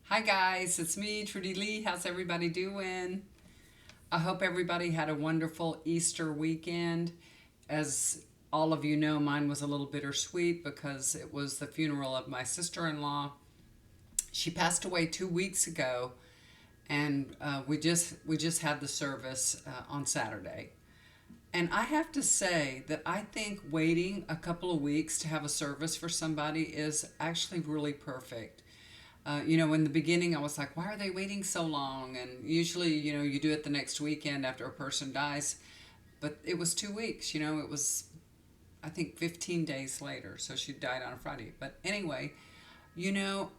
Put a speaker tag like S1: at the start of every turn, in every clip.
S1: Hi guys, it's me, Trudy Lee. How's everybody doing? I hope everybody had a wonderful Easter weekend. As all of you know, mine was a little bittersweet because it was the funeral of my sister-in-law. She passed away 2 weeks ago, and we just had the service on Saturday. And I have to say that I think waiting a couple of weeks to have a service for somebody is actually really perfect. In the beginning, I was like, why are they waiting so long? And usually, you do it the next weekend after a person dies. But it was 2 weeks, it was, I think, 15 days later. So she died on a Friday. But anyway, you know,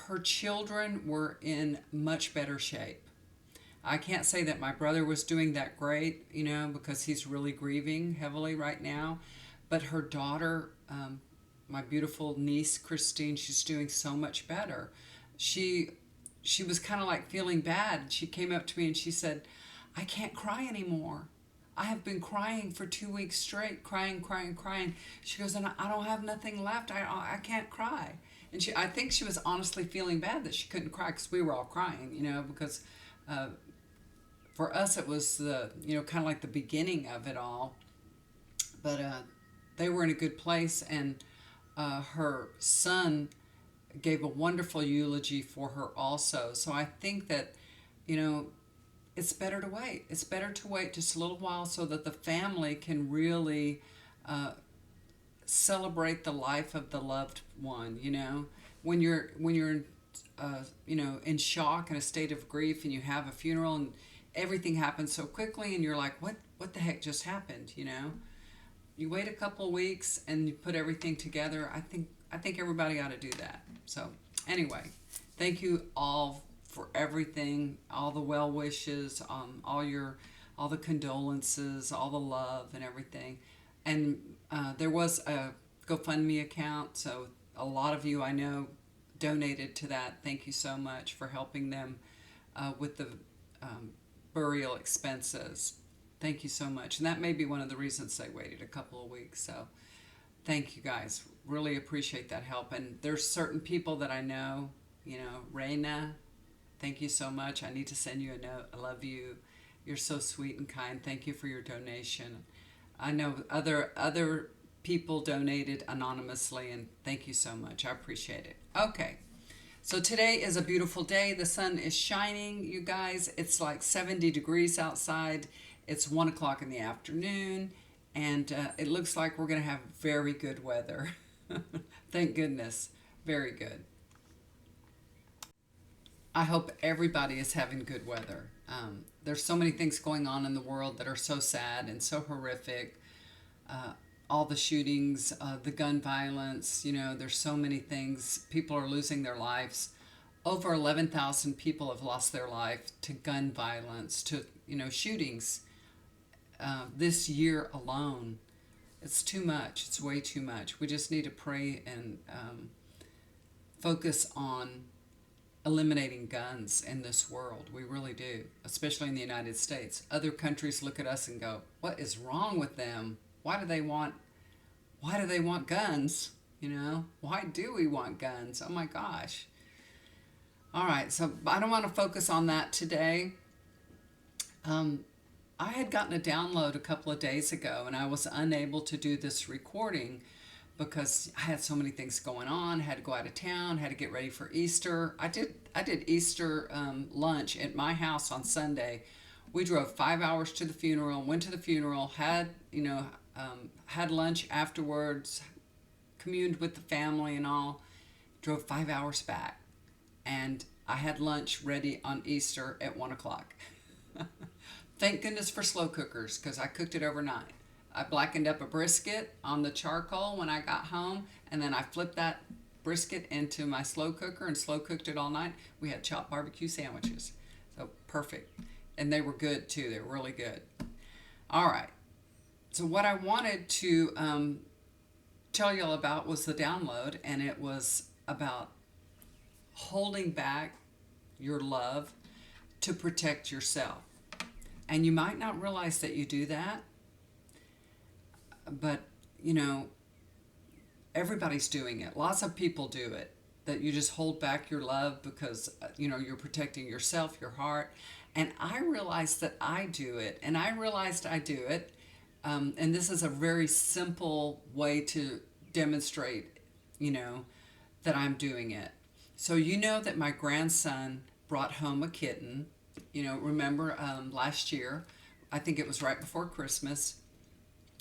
S1: her children were in much better shape. I can't say that my brother was doing that great, because he's really grieving heavily right now. But her daughter, my beautiful niece Christine, she's doing so much better. She she was kind of like feeling bad. She came up to me and she said, "I can't cry anymore. I have been crying for 2 weeks straight, crying, crying, crying." She goes, "And I don't have nothing left. I can't cry." And I think she was honestly feeling bad that she couldn't cry because we were all crying, because uh, for us it was kind of like the beginning of it all. But they were in a good place, and her son gave a wonderful eulogy for her also. So I think that, you know, it's better to wait. It's better to wait just a little while so that the family can really uh, celebrate the life of the loved one. When you're in shock and a state of grief, and you have a funeral and everything happens so quickly, and you're like, what the heck just happened? You wait a couple of weeks and you put everything together. I think everybody ought to do that. So anyway, thank you all for everything, all the well wishes, all the condolences, all the love and everything. And there was a GoFundMe account, so a lot of you I know donated to that. Thank you so much for helping them with the um, burial expenses. Thank you so much. And that may be one of the reasons they waited a couple of weeks. So thank you guys. Really appreciate that help. And there's certain people that I know, Reina, thank you so much. I need to send you a note. I love you. You're so sweet and kind. Thank you for your donation. I know other people donated anonymously, and thank you so much. I appreciate it. Okay. So today is a beautiful day. The sun is shining, you guys. It's like 70 degrees outside. It's 1 o'clock in the afternoon, and it looks like we're going to have very good weather. Thank goodness. Very good. I hope everybody is having good weather. There's so many things going on in the world that are so sad and so horrific. Uh, all the shootings, the gun violence, there's so many things. People are losing their lives. Over 11,000 people have lost their life to gun violence, to, shootings this year alone. It's too much. It's way too much. We just need to pray and focus on eliminating guns in this world. We really do, especially in the United States. Other countries look at us and go, "What is wrong with them? Why do they want guns? Why do we want guns? Oh my gosh." All right, so I don't want to focus on that today. Um, I had gotten a download a couple of days ago, and I was unable to do this recording because I had so many things going on. Had to go out of town. Had to get ready for Easter. I did Easter lunch at my house on Sunday. We drove 5 hours to the funeral. Went to the funeral. Had lunch afterwards. Communed with the family and all. Drove 5 hours back, and I had lunch ready on Easter at 1 o'clock. Thank goodness for slow cookers because I cooked it overnight. I blackened up a brisket on the charcoal when I got home, and then I flipped that brisket into my slow cooker and slow cooked it all night. We had chopped barbecue sandwiches. So perfect. And they were good too. They were really good. All right. So what I wanted to tell y'all about was the download, and it was about holding back your love to protect yourself. And you might not realize that you do that, but everybody's doing it. Lots of people do it. that you just hold back your love because, you're protecting yourself, your heart. And I realized that I do it, and I realized I do it. And this is a very simple way to demonstrate, that I'm doing it. So, that my grandson brought home a kitten. Remember last year, I think it was right before Christmas,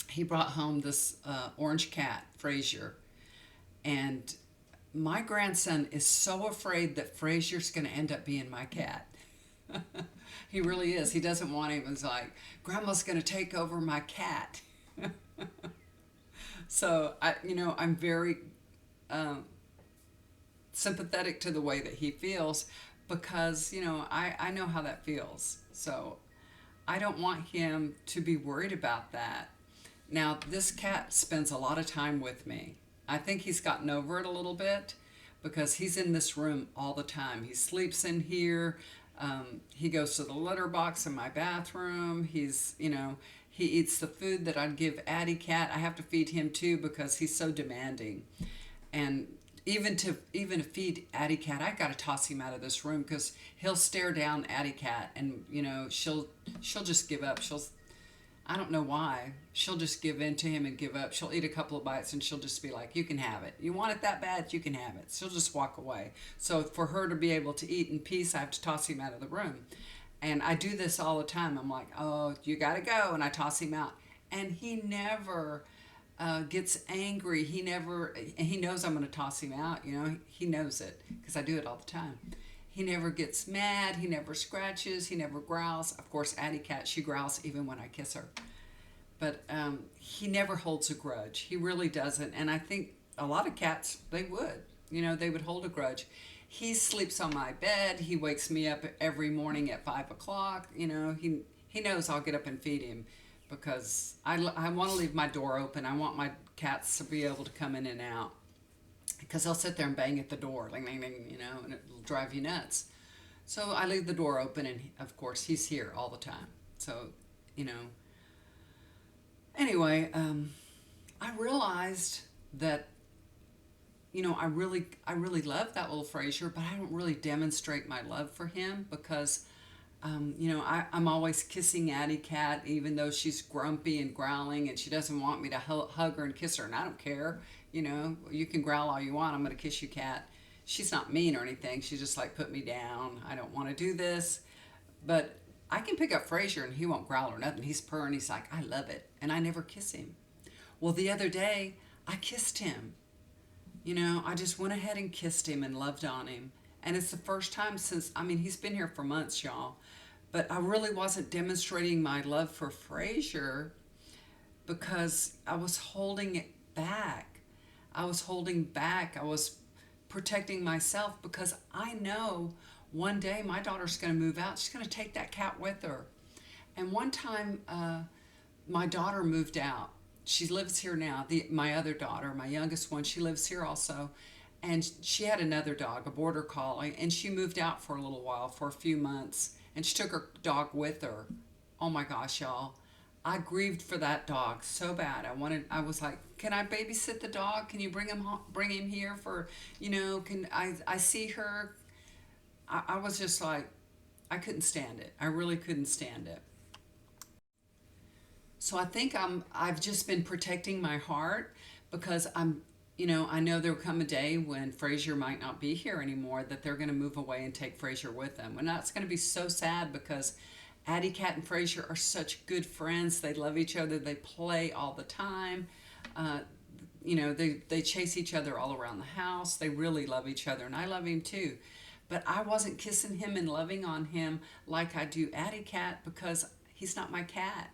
S1: he brought home this orange cat, Frazier. And my grandson is so afraid that Frazier's going to end up being my cat. He really is. He doesn't want him. He's like, Grandma's going to take over my cat. So, I'm very sympathetic to the way that he feels because, I know how that feels. So I don't want him to be worried about that. Now, this cat spends a lot of time with me. I think he's gotten over it a little bit because he's in this room all the time. He sleeps in here. He goes to the litter box in my bathroom. He eats the food that I'd give Addie Cat. I have to feed him too because he's so demanding. And even to feed Addie Cat, I got to toss him out of this room because he'll stare down Addie Cat and she'll just give up. I don't know why. She'll just give in to him and give up. She'll eat a couple of bites and she'll just be like, you can have it. You want it that bad? You can have it. She'll just walk away. So for her to be able to eat in peace, I have to toss him out of the room. And I do this all the time. I'm like, oh, you got to go. And I toss him out. And he never gets angry. He knows I'm going to toss him out. He knows it because I do it all the time. He never gets mad. He never scratches. He never growls. Of course, Addie Cat, she growls even when I kiss her. But he never holds a grudge. He really doesn't. And I think a lot of cats, they would. They would hold a grudge. He sleeps on my bed. He wakes me up every morning at 5 o'clock. He knows I'll get up and feed him because I want to leave my door open. I want my cats to be able to come in and out. Because they'll sit there and bang at the door, and it'll drive you nuts. So I leave the door open, and of course he's here all the time. So, Anyway, I realized that, I really love that little Frazier, but I don't really demonstrate my love for him because, I'm always kissing Addie Cat, even though she's grumpy and growling, and she doesn't want me to hug her and kiss her, and I don't care. You can growl all you want. I'm going to kiss you, cat. She's not mean or anything. She's just like, put me down. I don't want to do this. But I can pick up Frazier and he won't growl or nothing. He's purring. He's like, I love it. And I never kiss him. Well, the other day, I kissed him. I just went ahead and kissed him and loved on him. And it's the first time since, he's been here for months, y'all. But I really wasn't demonstrating my love for Frazier because I was holding it back. I was holding back. I was protecting myself because I know one day my daughter's going to move out. She's going to take that cat with her. And one time my daughter moved out. She lives here now. My other daughter, my youngest one, she lives here also. And she had another dog, a border collie, and she moved out for a little while, for a few months. And she took her dog with her. Oh my gosh, y'all. I grieved for that dog so bad. I was like, can I babysit the dog? Can you bring him here for, can I see her? I was just like, I couldn't stand it. I really couldn't stand it. So I think I've just been protecting my heart because I know there'll come a day when Frazier might not be here anymore, that they're going to move away and take Frazier with them. And that's going to be so sad because Addie Cat and Frazier are such good friends. They love each other. They play all the time. They chase each other all around the house. They really love each other, and I love him too. But I wasn't kissing him and loving on him like I do Addie Cat because he's not my cat,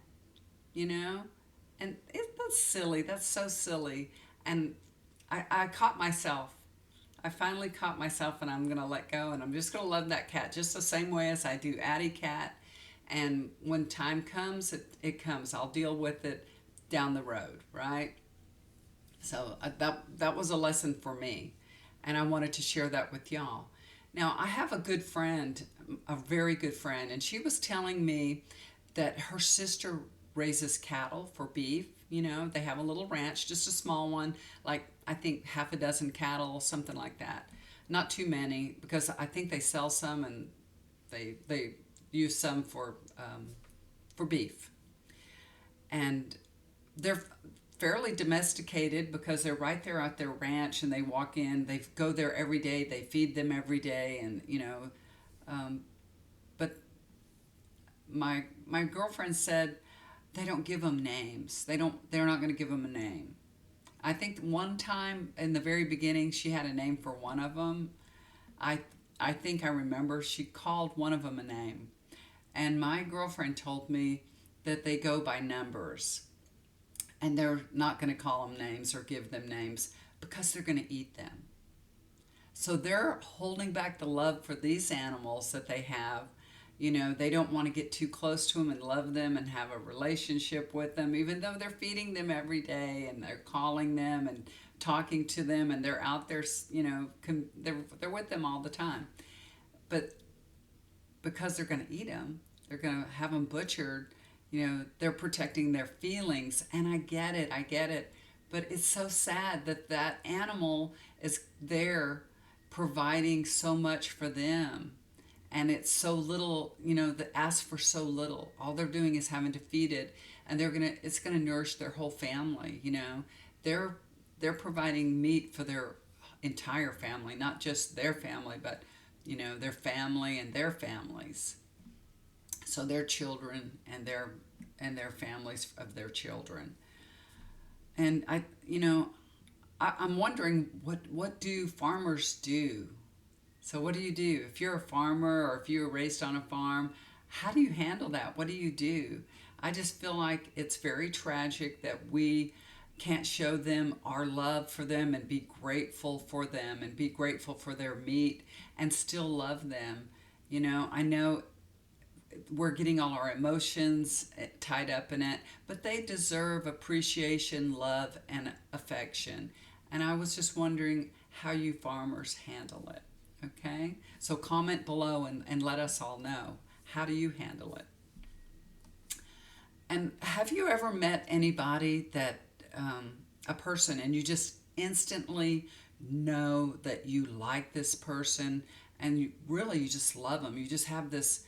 S1: And that's silly. That's so silly. And I caught myself. I finally caught myself, and I'm going to let go, and I'm just going to love that cat just the same way as I do Addie Cat. And when time comes, it comes. I'll deal with it down the road, right? So that was a lesson for me, and I wanted to share that with y'all. Now, I have a good friend, a very good friend, and she was telling me that her sister raises cattle for beef. They have a little ranch, just a small one, like I think half a dozen cattle, something like that. not too many, because I think they sell some and they use some for beef, and they're fairly domesticated because they're right there at their ranch, and they walk in, they go there every day, they feed them every day, and but my girlfriend said they don't give them names. They're not going to give them a name. I think one time in the very beginning she had a name for one of them. I I think I remember she called one of them a name. And my girlfriend told me that they go by numbers, and they're not going to call them names or give them names because they're going to eat them. So they're holding back the love for these animals that they have. They don't want to get too close to them and love them and have a relationship with them, even though they're feeding them every day and they're calling them and talking to them, and they're out there, they're with them all the time. But because they're going to eat them, they're going to have them butchered, they're protecting their feelings. And I get it. But it's so sad that that animal is there providing so much for them. And it's so little, that asks for so little. All they're doing is having to feed it, and it's gonna nourish their whole family. They're providing meat for their entire family, not just their family, but their family and their families. So their children and their families of their children. And I'm wondering, what do farmers do? So what do you do if you're a farmer, or if you were raised on a farm? How do you handle that? What do you do? I just feel like it's very tragic that we can't show them our love for them and be grateful for them and be grateful for their meat and still love them. I know we're getting all our emotions tied up in it, but they deserve appreciation, love, and affection. And I was just wondering how you farmers handle it. Okay? So comment below and let us all know. How do you handle it? And have you ever met anybody that, a person, and you just instantly know that you like this person, and you just love them? You just have this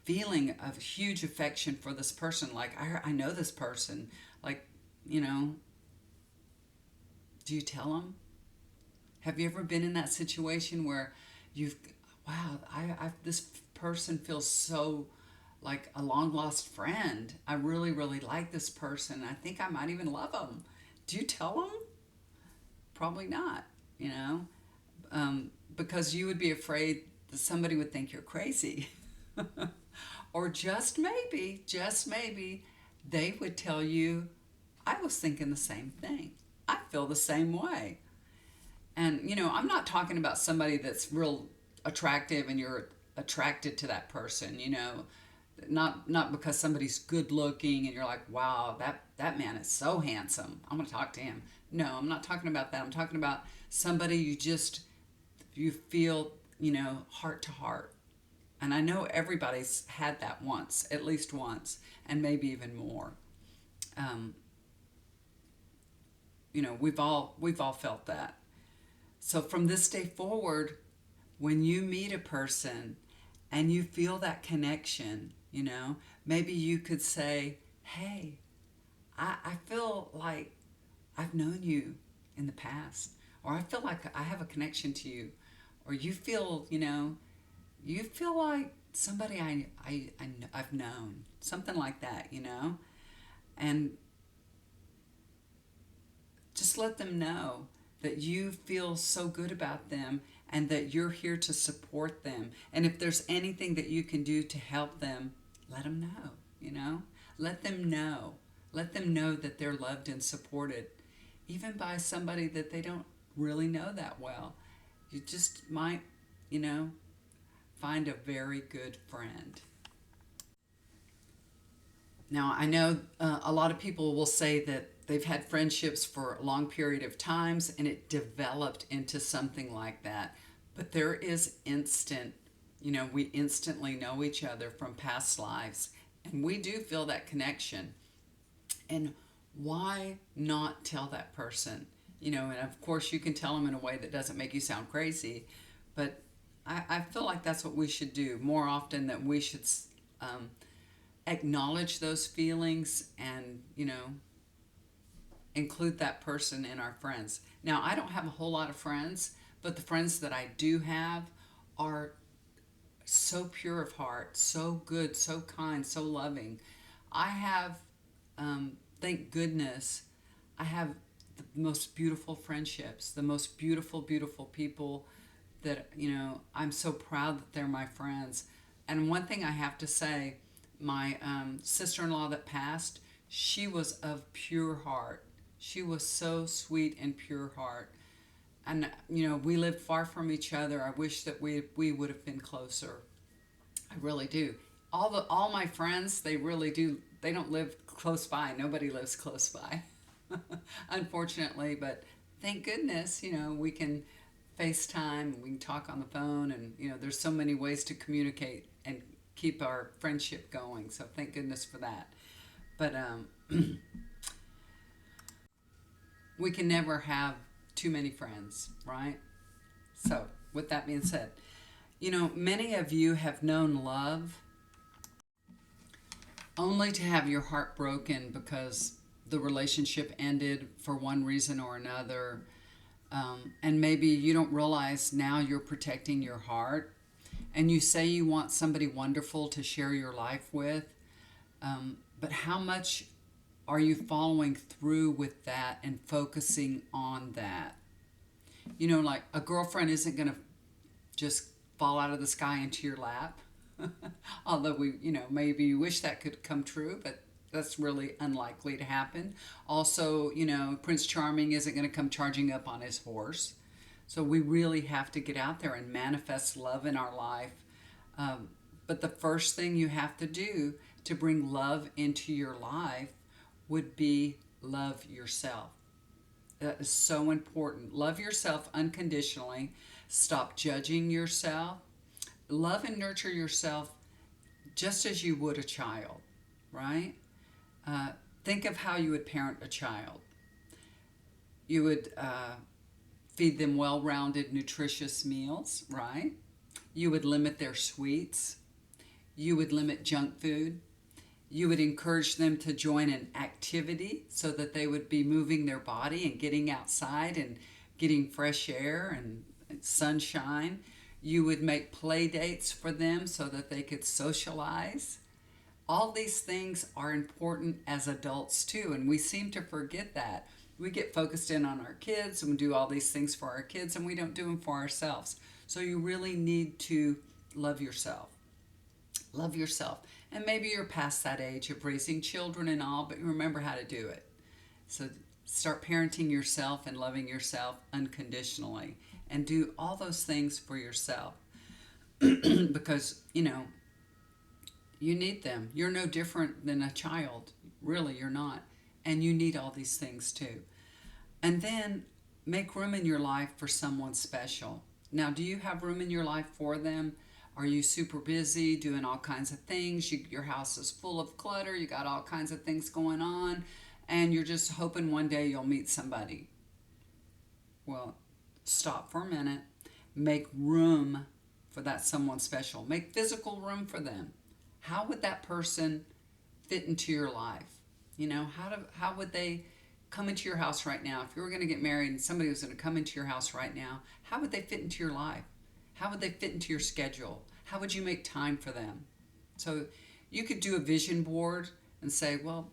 S1: feeling of huge affection for this person. Like, I know this person. Like, do you tell them? Have you ever been in that situation where this person feels so like a long lost friend. I really, really like this person. I think I might even love them. Do you tell them? Probably not, because you would be afraid that somebody would think you're crazy. Or just maybe, they would tell you, I was thinking the same thing. I feel the same way. And, I'm not talking about somebody that's real attractive and you're attracted to that person, not because somebody's good looking and you're like, wow, that man is so handsome, I'm going to talk to him. No, I'm not talking about that. I'm talking about somebody you feel, heart to heart. And I know everybody's had that once, at least once, and maybe even more. We've all felt that. So from this day forward, when you meet a person and you feel that connection, maybe you could say, hey, I feel like I've known you in the past, or I feel like I have a connection to you, or you feel like somebody I've known, something like that, and just let them know that you feel so good about them and that you're here to support them. And if there's anything that you can do to help them, let them know, Let them know. Let them know that they're loved and supported, even by somebody that they don't really know that well. You just might, find a very good friend. Now, I know a lot of people will say that they've had friendships for a long period of times and it developed into something like that. But there is we instantly know each other from past lives, and we do feel that connection. And why not tell that person And of course you can tell them in a way that doesn't make you sound crazy, but I feel like that's what we should do more often, that we should um, acknowledge those feelings and, include that person in our friends. Now, I don't have a whole lot of friends, but the friends that I do have are so pure of heart, so good, so kind, so loving. I have, thank goodness, I have the most beautiful friendships, the most beautiful, beautiful people that, I'm so proud that they're my friends. And one thing I have to say, my sister-in-law that passed, she was of pure heart. She was so sweet and pure heart. And, we lived far from each other. I wish that we would have been closer. I really do. All my friends, they really do. They don't live close by. Nobody lives close by, unfortunately. But thank goodness, we can FaceTime. We can talk on the phone, and there's so many ways to communicate and keep our friendship going. So thank goodness for that. But we can never have too many friends, right? So with that being said, many of you have known love only to have your heart broken because the relationship ended for one reason or another. And maybe you don't realize now you're protecting your heart. And you say you want somebody wonderful to share your life with. But how much are you following through with that and focusing on that? Like a girlfriend isn't going to just fall out of the sky into your lap. Although maybe you wish that could come true, but that's really unlikely to happen. Also, Prince Charming isn't going to come charging up on his horse. So we really have to get out there and manifest love in our life. But the first thing you have to do to bring love into your life would be love yourself. That is so important. Love yourself unconditionally. Stop judging yourself. Love and nurture yourself just as you would a child, right? Think of how you would parent a child. You would feed them well-rounded, nutritious meals, right? You would limit their sweets. You would limit junk food. You would encourage them to join an activity so that they would be moving their body and getting outside and getting fresh air and sunshine. You would make play dates for them so that they could socialize. All these things are important as adults too, and we seem to forget that. We get focused in on our kids and we do all these things for our kids, and we don't do them for ourselves. So you really need to love yourself. Love yourself. And maybe you're past that age of raising children and all, but you remember how to do it. So start parenting yourself and loving yourself unconditionally, and do all those things for yourself. Because, you need them. You're no different than a child. Really, you're not. And you need all these things too. And then make room in your life for someone special. Now, do you have room in your life for them? Are you super busy doing all kinds of things? Your house is full of clutter. You got all kinds of things going on. And you're just hoping one day you'll meet somebody. Well, stop for a minute. Make room for that someone special. Make physical room for them. How would that person fit into your life? How would they come into your house right now? If you were going to get married and somebody was going to come into your house right now, how would they fit into your life? How would they fit into your schedule? How would you make time for them? So you could do a vision board and say, well,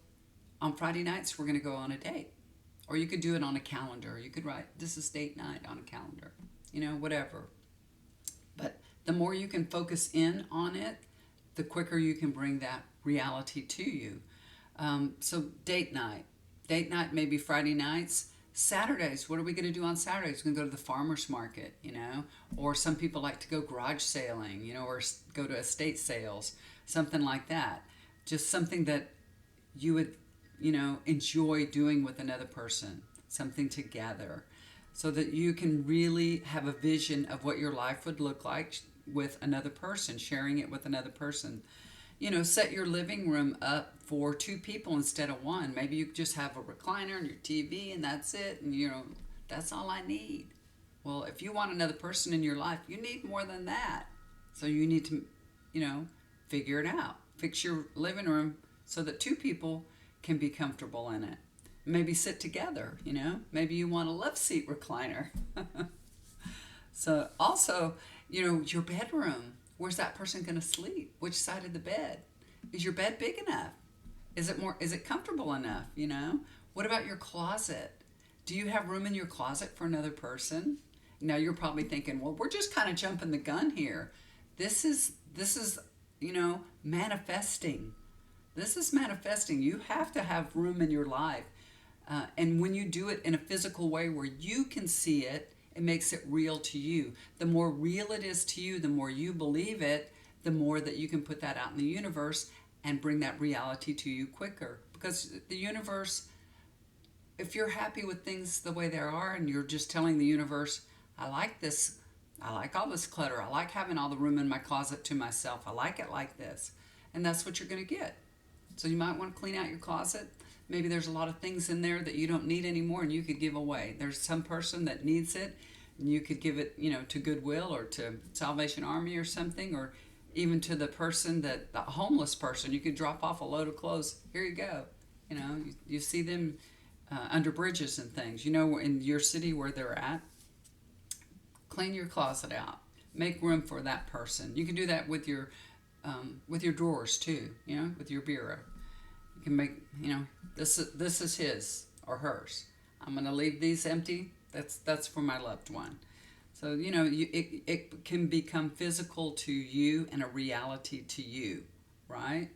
S1: on Friday nights, we're going to go on a date. Or you could do it on a calendar. You could write, this is date night on a calendar. Whatever. But the more you can focus in on it, the quicker you can bring that reality to you. So date night. Date night, maybe Friday nights. Saturdays, what are we going to do on Saturdays? We're going to go to the farmer's market, or some people like to go garage sailing, or go to estate sales, something like that. Just something that you would, enjoy doing with another person, something together, so that you can really have a vision of what your life would look like with another person, sharing it with another person. Set your living room up for 2 people instead of 1. Maybe you just have a recliner and your TV and that's it. And, That's all I need. Well, if you want another person in your life, you need more than that. So you need to, you know, figure it out. Fix your living room so that two people can be comfortable in it. Maybe sit together, you know. Maybe you want a love seat recliner. So also, you know, your bedroom. Where's that person going to sleep? Which side of the bed? Is your bed big enough? Is it comfortable enough, you know? What about your closet? Do you have room in your closet for another person? Now you're probably thinking, well, we're just kind of jumping the gun here. This is, you know, manifesting. This is manifesting. You have to have room in your life. And when you do it in a physical way where you can see it, it makes it real to you. The more real it is to you, the more you believe it, the more that you can put that out in the universe and bring that reality to you quicker. Because the universe, if you're happy with things the way they are and you're just telling the universe, I like this, I like all this clutter, I like having all the room in my closet to myself, I like it like this. And that's what you're going to get. So you might want to clean out your closet. Maybe there's a lot of things in there that you don't need anymore and you could give away. There's some person that needs it and you could give it, you know, to Goodwill or to Salvation Army or something, or even to the person the homeless person. You could drop off a load of clothes. Here you go. You know, you see them under bridges and things. You know, in your city where they're at, clean your closet out. Make room for that person. You can do that with your drawers too. You know, with your bureau. You can make, you know, this is his or hers. I'm going to leave these empty. That's for my loved one. So, you know, it can become physical to you and a reality to you, right?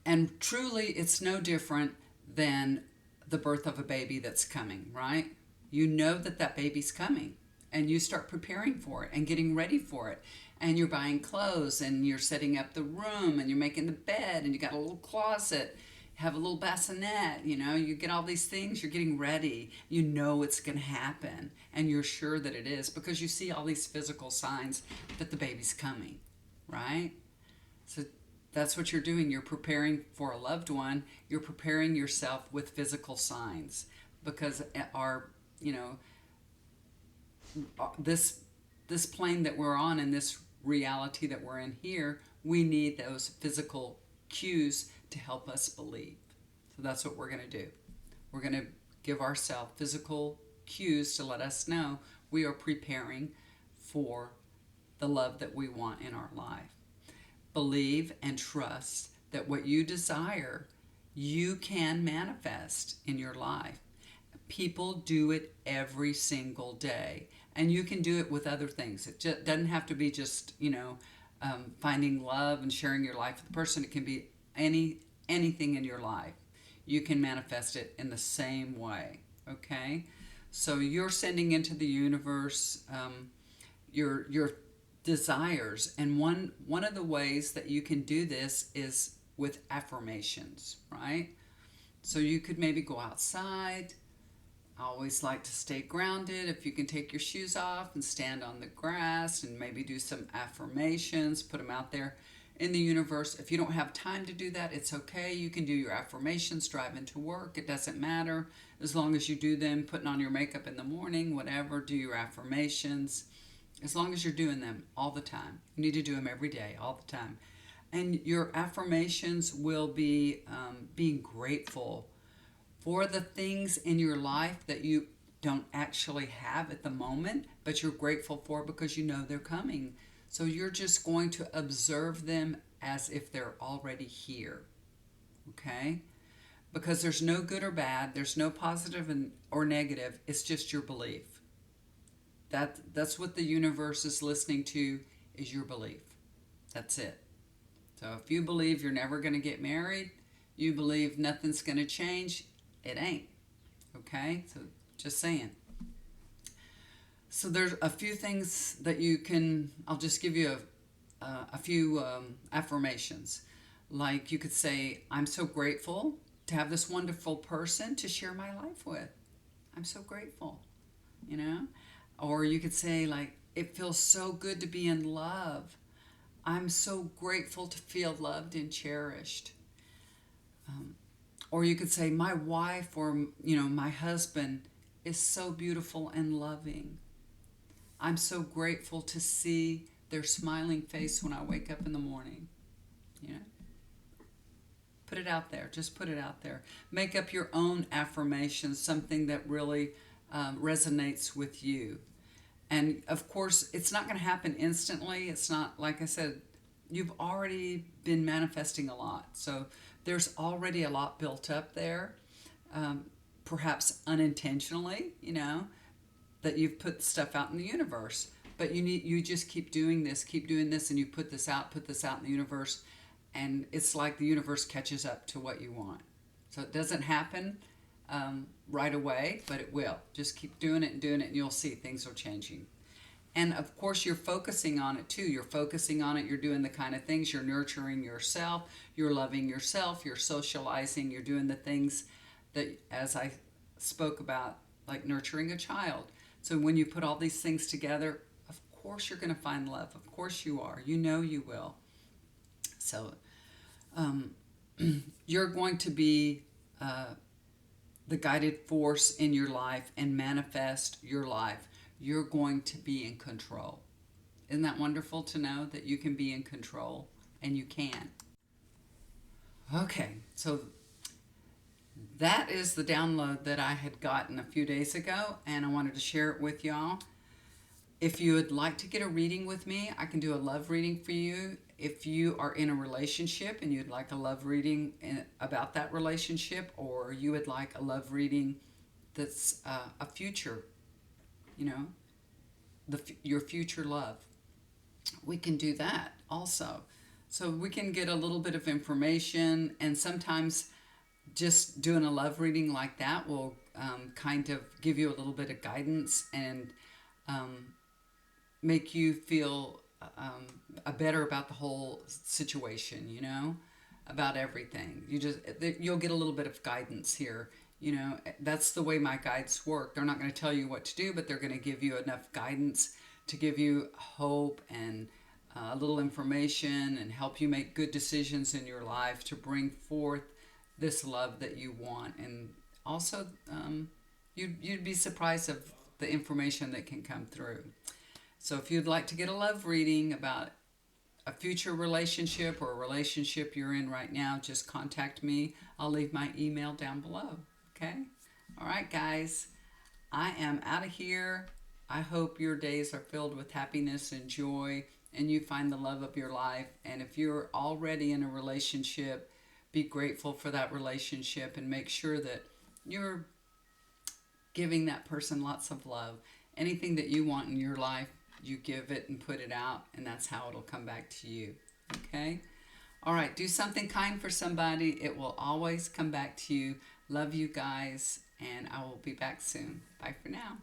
S1: And truly, it's no different than the birth of a baby that's coming, right? You know that baby's coming, and you start preparing for it and getting ready for it. And you're buying clothes, and you're setting up the room, and you're making the bed, and you got a little closet, have a little bassinet, you know, you get all these things, you're getting ready. You know it's going to happen, and you're sure that it is because you see all these physical signs that the baby's coming, right? So that's what you're doing. You're preparing for a loved one. You're preparing yourself with physical signs because our, you know, this plane that we're on and this reality that we're in here, we need those physical cues to help us believe. So that's what we're going to do. We're going to give ourselves physical cues to let us know we are preparing for the love that we want in our life. Believe and trust that what you desire, you can manifest in your life. People do it every single day, and you can do it with other things. It just doesn't have to be just, you know, finding love and sharing your life with the person. It can be anything in your life. You can manifest it in the same way. Okay, so you're sending into the universe your desires, and one of the ways that you can do this is with affirmations, right? So you could maybe go outside. I always like to stay grounded. If you can take your shoes off and stand on the grass and maybe do some affirmations, put them out there in the universe. If you don't have time to do that, it's okay. You can do your affirmations driving to work. It doesn't matter. As long as you do them, putting on your makeup in the morning, whatever, do your affirmations. As long as you're doing them all the time. You need to do them every day, all the time. And your affirmations will be being grateful for the things in your life that you don't actually have at the moment, but you're grateful for because you know they're coming. So you're just going to observe them as if they're already here, okay? Because there's no good or bad, there's no positive or negative, it's just your belief. That's what the universe is listening to, is your belief. That's it. So if you believe you're never going to get married, you believe nothing's going to change, it ain't, okay? So just saying. So there's a few things that you can, I'll just give you a few affirmations. Like you could say, I'm so grateful to have this wonderful person to share my life with. I'm so grateful, you know? Or you could say, like, it feels so good to be in love. I'm so grateful to feel loved and cherished. Or you could say, my wife or, my husband is so beautiful and loving. I'm so grateful to see their smiling face when I wake up in the morning. You know, put it out there. Just put it out there. Make up your own affirmations, something that really resonates with you. And of course, it's not going to happen instantly. It's not, like I said, you've already been manifesting a lot. So there's already a lot built up there, perhaps unintentionally, that you've put stuff out in the universe. But you just keep doing this, and you put this out in the universe, and it's like the universe catches up to what you want. So it doesn't happen right away, but it will. Just keep doing it, and you'll see things are changing. And of course, you're focusing on it too. You're focusing on it. You're doing the kind of things. You're nurturing yourself. You're loving yourself. You're socializing. You're doing the things that, as I spoke about, like nurturing a child. So when you put all these things together, of course you're going to find love. Of course you are. You know you will. So you're going to be the guided force in your life and manifest your life. You're going to be in control. Isn't that wonderful to know that you can be in control? And you can. Okay, so that is the download that I had gotten a few days ago, and I wanted to share it with y'all. If you would like to get a reading with me, I can do a love reading for you. If you are in a relationship and you'd like a love reading about that relationship, or you would like a love reading that's a future, your future love, we can do that also. So we can get a little bit of information, and sometimes just doing a love reading like that will kind of give you a little bit of guidance and make you feel better about the whole situation, about everything. You'll get a little bit of guidance here. That's the way my guides work. They're not going to tell you what to do, but they're going to give you enough guidance to give you hope and a little information and help you make good decisions in your life to bring forth this love that you want. And also, you'd be surprised of the information that can come through. So if you'd like to get a love reading about a future relationship or a relationship you're in right now, just contact me. I'll leave my email down below. Okay? All right, guys. I am out of here. I hope your days are filled with happiness and joy, and you find the love of your life. And if you're already in a relationship, be grateful for that relationship and make sure that you're giving that person lots of love. Anything that you want in your life, you give it and put it out, and that's how it'll come back to you. Okay? All right, do something kind for somebody. It will always come back to you. Love you guys, and I will be back soon. Bye for now.